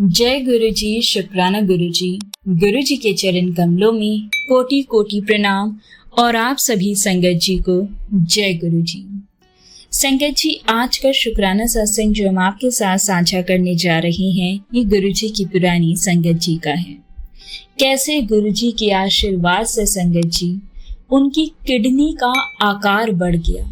जय गुरु जी, शुक्राना गुरु जी। गुरु जी के चरण कमलों में कोटि कोटि प्रणाम और आप सभी संगत जी को जय गुरु जी। संगत जी, आज का शुक्राना सत्संग जो हम आपके साथ साझा करने जा रहे हैं, ये गुरु जी की पुरानी संगत जी का है। कैसे गुरु जी के आशीर्वाद से संगत जी उनकी किडनी का आकार बढ़ गया।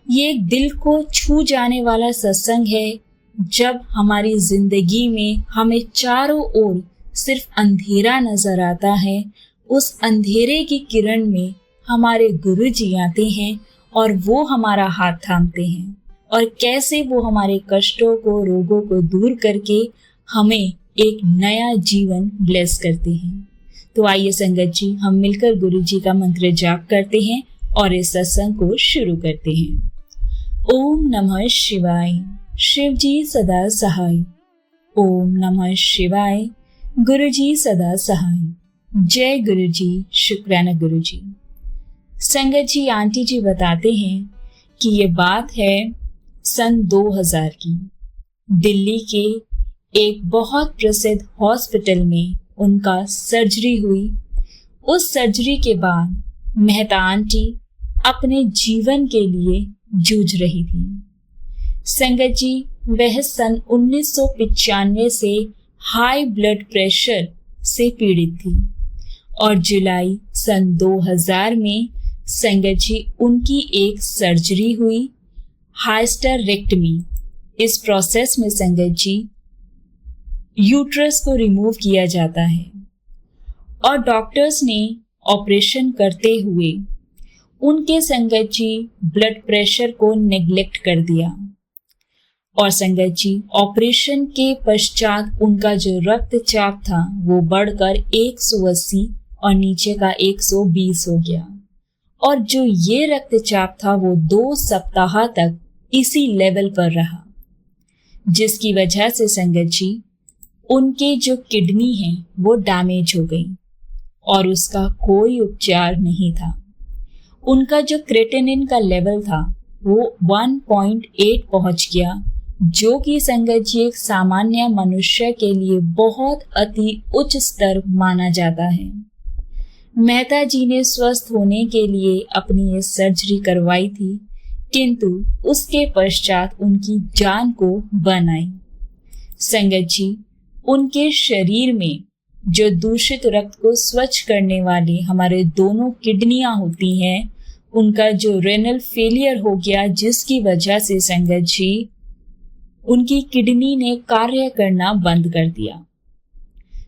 ये एक दिल को छू जाने वाला सत्संग है। जब हमारी जिंदगी में हमें चारों ओर सिर्फ अंधेरा नजर आता है, उस अंधेरे की किरण में हमारे गुरु जी आते हैं और वो हमारा हाथ थामते हैं, और कैसे वो हमारे कष्टों को, रोगों को दूर करके हमें एक नया जीवन ब्लेस करते हैं। तो आइए संगत जी, हम मिलकर गुरु जी का मंत्र जाप करते हैं और इस सत्संग को शुरू करते हैं। ओम नमः शिवाय। शिव जी सदा सहाय। ओम नमः शिवाय। गुरु जी सदा सहाय। जय गुरु जी, शुक्राना गुरु जी। संगत जी, आंटी जी बताते हैं कि ये बात है सन 2000 की। दिल्ली के एक बहुत प्रसिद्ध हॉस्पिटल में उनका सर्जरी हुई। उस सर्जरी के बाद मेहता आंटी अपने जीवन के लिए जूझ रही थी। संगत जी, वह सन 1995 से हाई ब्लड प्रेशर से पीड़ित थी और जुलाई सन 2000 में संगत जी उनकी एक सर्जरी हुई, हाइस्टेरेक्टमी। इस प्रोसेस में संगत जी यूट्रस को रिमूव किया जाता है और डॉक्टर्स ने ऑपरेशन करते हुए उनके संगत जी ब्लड प्रेशर को नेग्लेक्ट कर दिया। और संगत जी ऑपरेशन के पश्चात उनका जो रक्तचाप था वो बढ़कर 180 और नीचे का 120 हो गया, और जो ये रक्तचाप था वो 2 सप्ताह तक इसी लेवल पर रहा, जिसकी वजह से संगत जी उनके जो किडनी है वो डैमेज हो गई और उसका कोई उपचार नहीं था। उनका जो क्रेटिनिन का लेवल था वो 1.8 पहुंच गया, जो कि संगत जी एक सामान्य मनुष्य के लिए बहुत अति उच्च स्तर माना जाता है। मेहता जी ने स्वस्थ होने के लिए अपनी ये सर्जरी करवाई थी, किंतु उसके पश्चात उनकी जान को बन आई। संगत जी उनके शरीर में जो दूषित रक्त को स्वच्छ करने वाली हमारे दोनों किडनियां होती हैं, उनका जो रेनल फेलियर हो गया, जिसकी वजह से संगत जी उनकी किडनी ने कार्य करना बंद कर दिया।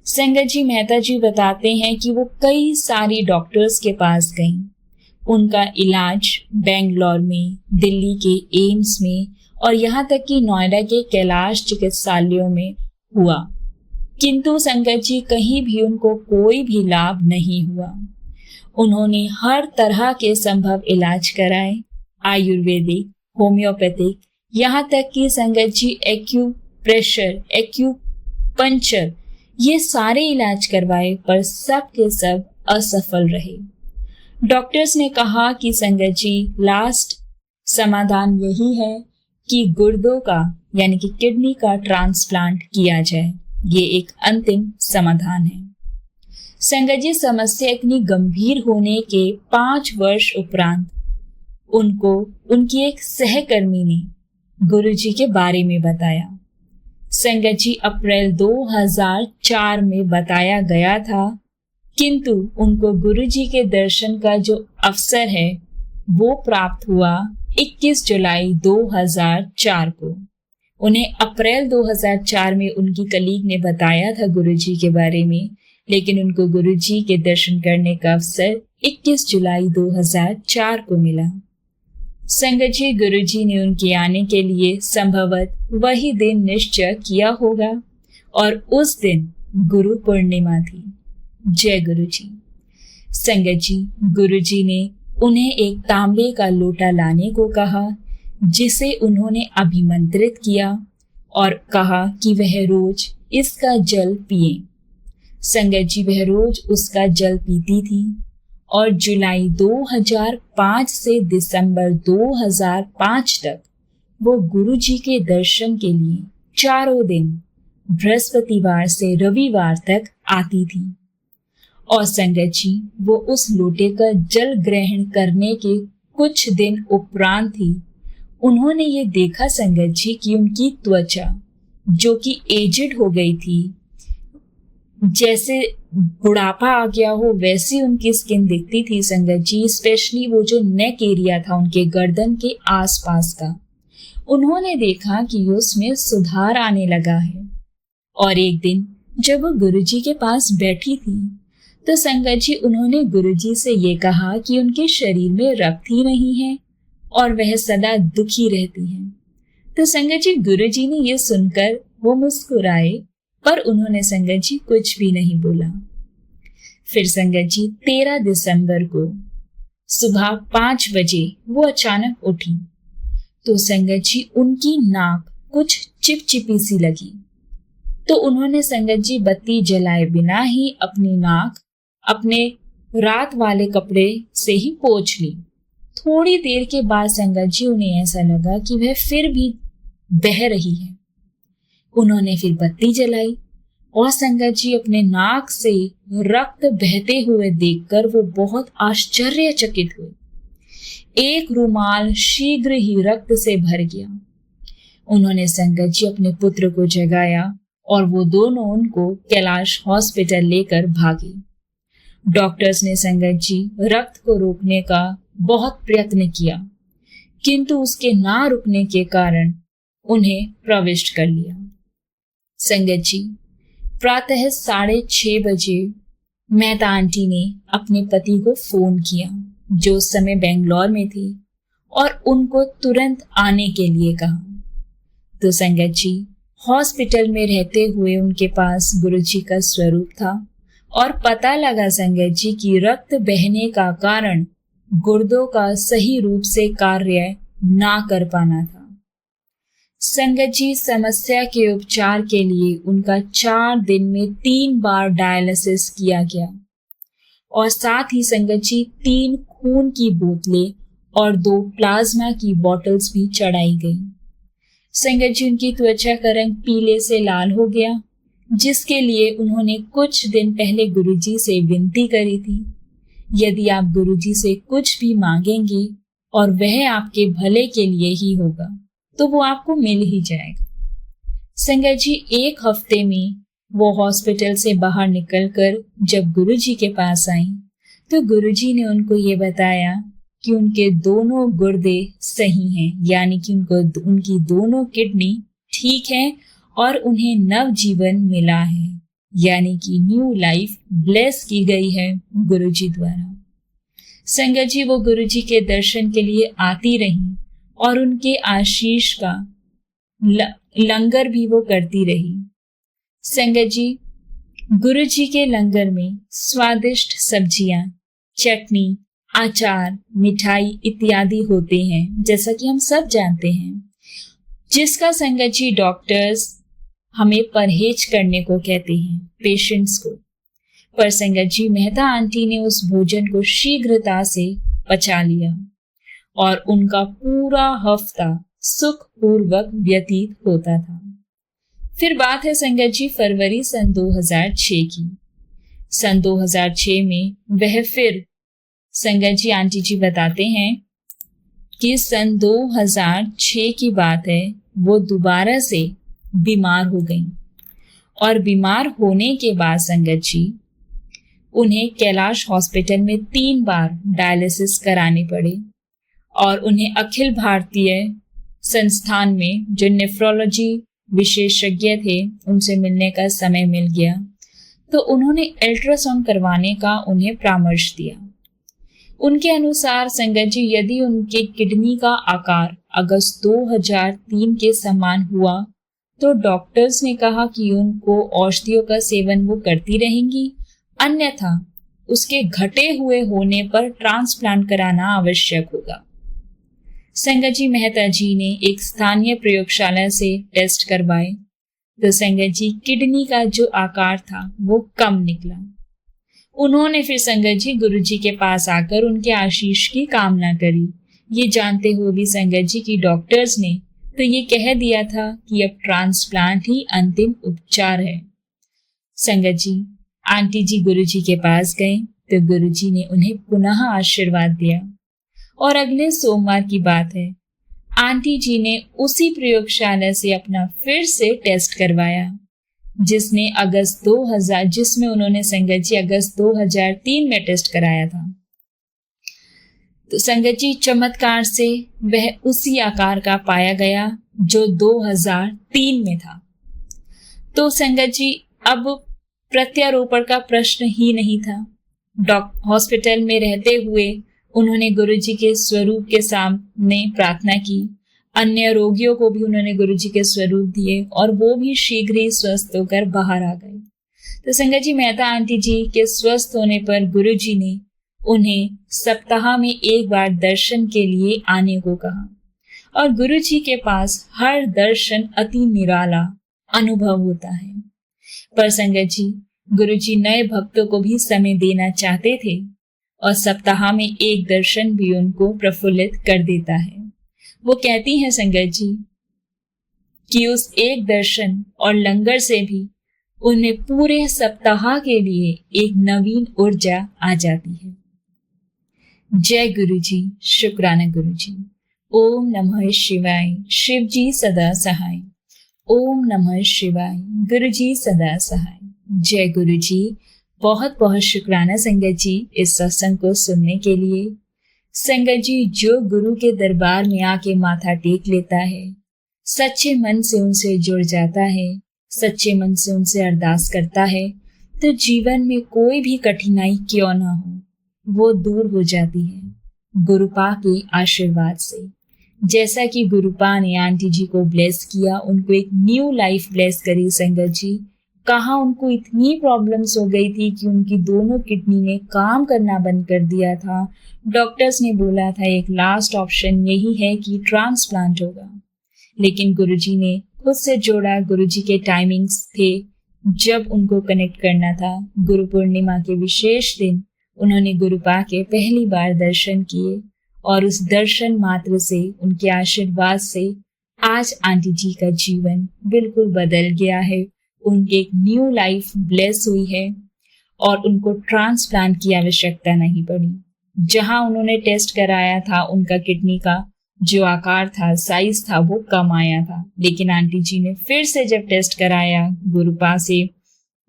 संगत जी मेहता जी बताते हैं कि वो कई सारी डॉक्टर्स के पास गईं। उनका इलाज बेंगलोर में, दिल्ली के एम्स में और यहाँ तक कि नोएडा के कैलाश चिकित्सालयों में हुआ, किंतु संगत जी कहीं भी उनको कोई भी लाभ नहीं हुआ। उन्होंने हर तरह के संभव इलाज कराए, आयुर्वेदिक, होम्योपैथिक, यहाँ तक कि संगत जी एक्यूप्रेशर, एक्यूपंक्चर, ये सारे इलाज करवाए, पर सब के सब असफल रहे। डॉक्टर्स ने कहा कि संगत जी लास्ट समाधान यही है कि गुर्दों का यानी कि किडनी का ट्रांसप्लांट किया जाए। ये एक अंतिम समाधान है। संगत जी समस्या इतनी गंभीर होने के 5 वर्ष उपरांत उनको उनकी एक सहकर्मी ने गुरु जी के बारे में बताया। संगत जी अप्रैल 2004 में बताया गया था, किंतु उनको गुरु जी के दर्शन का जो अवसर है वो प्राप्त हुआ 21 जुलाई 2004 को। उन्हें अप्रैल 2004 में उनकी कलीग ने बताया था गुरु जी के बारे में, लेकिन उनको गुरु जी के दर्शन करने का अवसर 21 जुलाई 2004 को मिला। संगत जी गुरु जी ने उनके आने के लिए संभवत वही दिन निश्चय किया होगा, और उस दिन गुरु पूर्णिमा थी। जय गुरु जी। संगत जी गुरु जी ने उन्हें एक तांबे का लोटा लाने को कहा, जिसे उन्होंने अभिमंत्रित किया और कहा कि वह रोज इसका जल पिए। संगत जी वह रोज उसका जल पीती थी और जुलाई 2005 से दिसंबर 2005 तक वो गुरु जी के दर्शन के लिए चारों दिन बृहस्पतिवार से रविवार तक आती थी और संगत जी वो उस लोटे का जल ग्रहण करने के कुछ दिन उपरांत ही उन्होंने ये देखा संगत जी कि उनकी त्वचा जो कि एजेड हो गई थी, जैसे बुढ़ापा आ गया हो वैसी उनकी स्किन दिखती थी संगत जी। स्पेशली वो जो नेक एरिया था उनके गर्दन के आसपास का, उन्होंने देखा कि उसमें सुधार आने लगा है। और एक दिन जब वो गुरुजी के पास बैठी थी तो संगत जी उन्होंने गुरुजी से ये कहा कि उनके शरीर में रक्त ही नहीं है और वह सदा दुखी रहती हैं। तो संगत जी गुरुजी ने ये सुनकर वो मुस्कुराए, पर उन्होंने संगत जी कुछ भी नहीं बोला। फिर संगत जी 13 दिसंबर को सुबह 5 बजे वो अचानक उठी तो संगत जी उनकी नाक कुछ चिपचिपी सी लगी। तो उन्होंने संगत जी बत्ती जलाए बिना ही अपनी नाक अपने रात वाले कपड़े से ही पोंछ ली। थोड़ी देर के बाद संगत जी उन्हें ऐसा लगा कि वह फिर भी बह रही है। उन्होंने फिर बत्ती जलाई और संगत जी अपने नाक से रक्त बहते हुए देखकर वो बहुत आश्चर्यचकित हुए। एक रुमाल शीघ्र ही रक्त से भर गया। उन्होंने संगत जी अपने पुत्र को जगाया और वो दोनों उनको कैलाश हॉस्पिटल लेकर भागे। डॉक्टर्स ने संगत जी रक्त को रोकने का बहुत प्रयत्न किया, किंतु उसके ना रुकने के कारण उन्हें प्रविष्ट कर लिया। संगत जी प्रातः 6:30 बजे मेहता आंटी ने अपने पति को फोन किया जो उस समय बेंगलोर में थी और उनको तुरंत आने के लिए कहा। तो संगत जी हॉस्पिटल में रहते हुए उनके पास गुरुजी का स्वरूप था और पता लगा संगत जी कि रक्त बहने का कारण गुर्दों का सही रूप से कार्य ना कर पाना था। संगत जी समस्या के उपचार के लिए उनका 4 दिन में 3 बार डायलिसिस किया गया और साथ ही संगत जी 3 खून की बोतलें और 2 प्लाज्मा की बॉटल्स भी चढ़ाई गई। संगत जी उनकी त्वचा का रंग पीले से लाल हो गया, जिसके लिए उन्होंने कुछ दिन पहले गुरुजी से विनती करी थी, यदि आप गुरुजी से कुछ भी मांगेंगे और वह आपके भले के लिए ही होगा तो वो आपको मिल ही जाएगा। संगत जी 1 हफ्ते में वो हॉस्पिटल से बाहर निकलकर जब गुरुजी के पास आई तो गुरुजी ने उनको ये बताया कि उनके दोनों गुर्दे सही हैं, यानी कि उनकी दोनों किडनी ठीक है और उन्हें नव जीवन मिला है, यानी कि न्यू लाइफ ब्लेस की गई है गुरुजी द्वारा। संगत जी वो गुरुजी के दर्शन के लिए आती रही और उनके आशीष का लंगर भी वो करती रही। संगत जी गुरुजी के लंगर में स्वादिष्ट सब्जियां, चटनी, अचार, मिठाई इत्यादि होते हैं, जैसा कि हम सब जानते हैं, जिसका संगत जी डॉक्टर्स हमें परहेज करने को कहते हैं पेशेंट्स को। पर संगत जी मेहता आंटी ने उस भोजन को शीघ्रता से पचा लिया और उनका पूरा हफ्ता सुखपूर्वक व्यतीत होता था। फिर बात है संगत जी फरवरी सन 2006 की। सन 2006 में वह फिर संगत जी आंटी जी बताते हैं कि सन 2006 की बात है, वो दोबारा से बीमार हो गई और बीमार होने के बाद संगत जी उन्हें कैलाश हॉस्पिटल में 3 बार डायलिसिस कराने पड़े और उन्हें अखिल भारतीय संस्थान में जो नेफ्रोलॉजी विशेषज्ञ थे उनसे मिलने का समय मिल गया, तो उन्होंने अल्ट्रासाउंड करवाने का उन्हें परामर्श दिया। उनके अनुसार संगत जी यदि उनके किडनी का आकार अगस्त 2003 के समान हुआ तो डॉक्टर्स ने कहा कि उनको औषधियों का सेवन वो करती रहेंगी, अन्यथा उसके घटे हुए होने पर ट्रांसप्लांट कराना आवश्यक होगा। संगत जी मेहता जी ने एक स्थानीय प्रयोगशाला से टेस्ट करवाए तो संगत जी किडनी का जो आकार था वो कम निकला। उन्होंने फिर संगत जी गुरुजी के पास आकर उनके आशीष की कामना करी, ये जानते हुए भी संगत जी की डॉक्टर्स ने तो ये कह दिया था कि अब ट्रांसप्लांट ही अंतिम उपचार है। संगत जी, आंटी जी गुरुजी के पास गए तो गुरुजी ने उन्हें पुनः आशीर्वाद दिया और अगले सोमवार की बात है, आंटी जी ने उसी प्रयोगशाला से अपना फिर से टेस्ट करवाया जिसमें उन्होंने संगत जी अगस्त 2003 में टेस्ट कराया था। तो संगत जी, चमत्कार से वह उसी आकार का पाया गया जो 2003 में था। तो संगत जी, अब प्रत्यारोपण का प्रश्न ही नहीं था। हॉस्पिटल में रहते हुए उन्होंने गुरुजी के स्वरूप के सामने प्रार्थना की। अन्य रोगियों को भी उन्होंने गुरुजी के स्वरूप दिए और वो भी शीघ्र ही स्वस्थ होकर बाहर आ गए। तो संगत जी, मेहता आंटी जी के स्वस्थ होने पर गुरुजी ने उन्हें सप्ताह में एक बार दर्शन के लिए आने को कहा और गुरुजी के पास हर दर्शन अति निराला अनुभव होता है। पर संगत जी, गुरुजी नए भक्तों को भी समय देना चाहते थे और सप्ताह में एक दर्शन भी उनको प्रफुल्लित कर देता है। वो कहती हैं संगत जी कि उस एक दर्शन और लंगर से भी उन्हें पूरे सप्ताह के लिए एक नवीन ऊर्जा आ जाती है। जय गुरुजी, शुक्राना गुरुजी। ओम नमः शिवाय, शिव जी सदा सहाय। ओम नमः शिवाय, गुरुजी सदा सहाय। जय गुरुजी। बहुत बहुत शुक्राना संगत जी इस सत्संग को सुनने के लिए। संगत जी, जो गुरु के दरबार में आके माथा टेक लेता है, सच्चे मन से उनसे जुड़ जाता है, सच्चे मन से उनसे अरदास करता है, तो जीवन में कोई भी कठिनाई क्यों ना हो, वो दूर हो जाती है गुरुपा के आशीर्वाद से। जैसा कि गुरुपा ने आंटी जी को ब्लेस किया, उनको एक न्यू लाइफ ब्लेस करी संगत जी। कहाँ उनको इतनी प्रॉब्लम्स हो गई थी कि उनकी दोनों किडनी ने काम करना बंद कर दिया था। डॉक्टर्स ने बोला था एक लास्ट ऑप्शन यही है कि ट्रांसप्लांट होगा, लेकिन गुरुजी ने खुद से जोड़ा। गुरुजी के टाइमिंग्स थे जब उनको कनेक्ट करना था। गुरु पूर्णिमा के विशेष दिन उन्होंने गुरुपा के पहली बार दर्शन किए और उस दर्शन मात्र से, उनके आशीर्वाद से आज आंटी जी का जीवन बिल्कुल बदल गया है। उनकी एक न्यू लाइफ ब्लेस हुई है और उनको ट्रांसप्लांट की आवश्यकता नहीं पड़ी। जहां उन्होंने टेस्ट कराया था, उनका किडनी का जो आकार था, साइज था, वो कम आया था, लेकिन आंटी जी ने फिर से जब टेस्ट कराया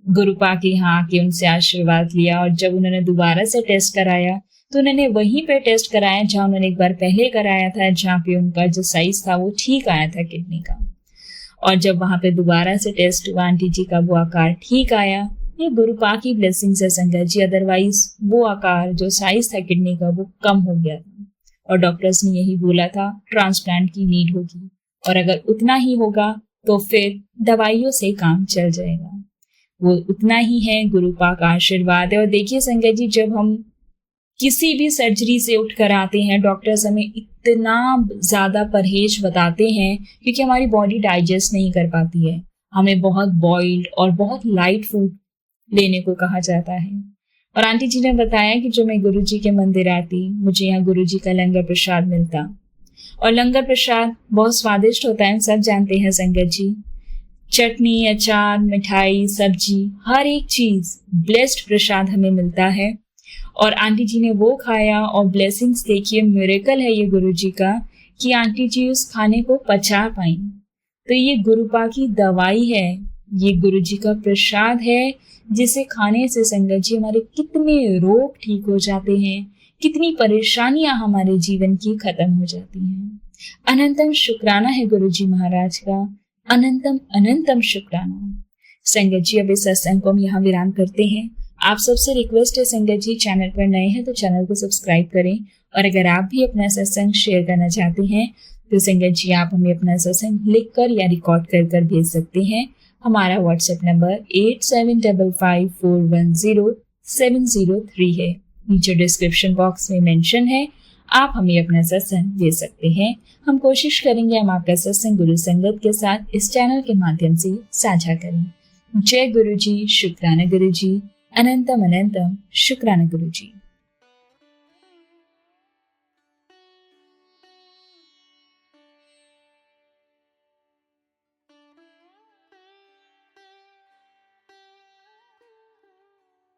गुरुपा के यहाँ आके उनसे आशीर्वाद लिया और जब उन्होंने दोबारा से टेस्ट कराया तो उन्होंने वहीं पे टेस्ट कराया जहां उन्होंने एक बार पहले कराया था, जहाँ पे उनका जो साइज था वो ठीक आया था किडनी का। और जब वहां पे दोबारा से टेस्ट हुआ, आंटी जी का वो आकार ठीक आया। ये गुरुपा की ब्लेसिंग से संगत जी, अदरवाइज वो आकार जो साइज था किडनी का वो कम हो गया था और डॉक्टर्स ने यही बोला था ट्रांसप्लांट की नीड होगी और अगर उतना ही होगा तो फिर दवाइयों से काम चल जाएगा। वो उतना ही है, गुरुपा का आशीर्वाद है। और देखिए संगत जी, जब हम किसी भी सर्जरी से उठकर आते हैं, डॉक्टर्स हमें इतना ज्यादा परहेज बताते हैं क्योंकि हमारी बॉडी डाइजेस्ट नहीं कर पाती है। हमें बहुत बॉइल्ड और बहुत लाइट फूड लेने को कहा जाता है। और आंटी जी ने बताया कि जो मैं गुरुजी के मंदिर आती, मुझे यहाँ गुरुजी का लंगर प्रसाद मिलता और लंगर प्रसाद बहुत स्वादिष्ट होता है, सब जानते हैं संगत जी। चटनी, अचार, मिठाई, सब्जी, हर एक चीज ब्लेस्ड प्रसाद हमें मिलता है। और आंटी जी ने वो खाया और ब्लेसिंग्स देखिए, मिरेकल है ये गुरुजी का कि आंटी जी उस खाने को पचा पाई। तो ये गुरुपा की दवाई है, ये गुरुजी का प्रसाद है जिसे खाने से संगत जी हमारे कितने रोग ठीक हो जाते हैं, कितनी परेशानियां हमारे जीवन की खत्म हो जाती हैं। अनंतम शुक्राना है गुरुजी महाराज का, अनंतम अनंतम शुक्राना। संगत जी, अब इस सत्संग को हम यहाँ विराम करते हैं। आप सबसे रिक्वेस्ट है संगत जी, चैनल पर नए हैं तो चैनल को सब्सक्राइब करें और अगर आप भी अपना सत्संग शेयर करना चाहते हैं तो संगत जी आप हमें अपना सत्संग लिख कर या रिकॉर्ड कर भेज सकते हैं। हमारा व्हाट्सएप नंबर 8755410703 है, नीचे डिस्क्रिप्शन बॉक्स में मेंशन है। आप हमें अपना सत्संग दे सकते हैं। हम कोशिश करेंगे हम आपका सत्संग गुरु संगत के साथ इस चैनल के माध्यम से साझा करें। जय गुरु जी, शुक्राना गुरु जी, अनंतम अनंतम शुक्राना गुरु जी।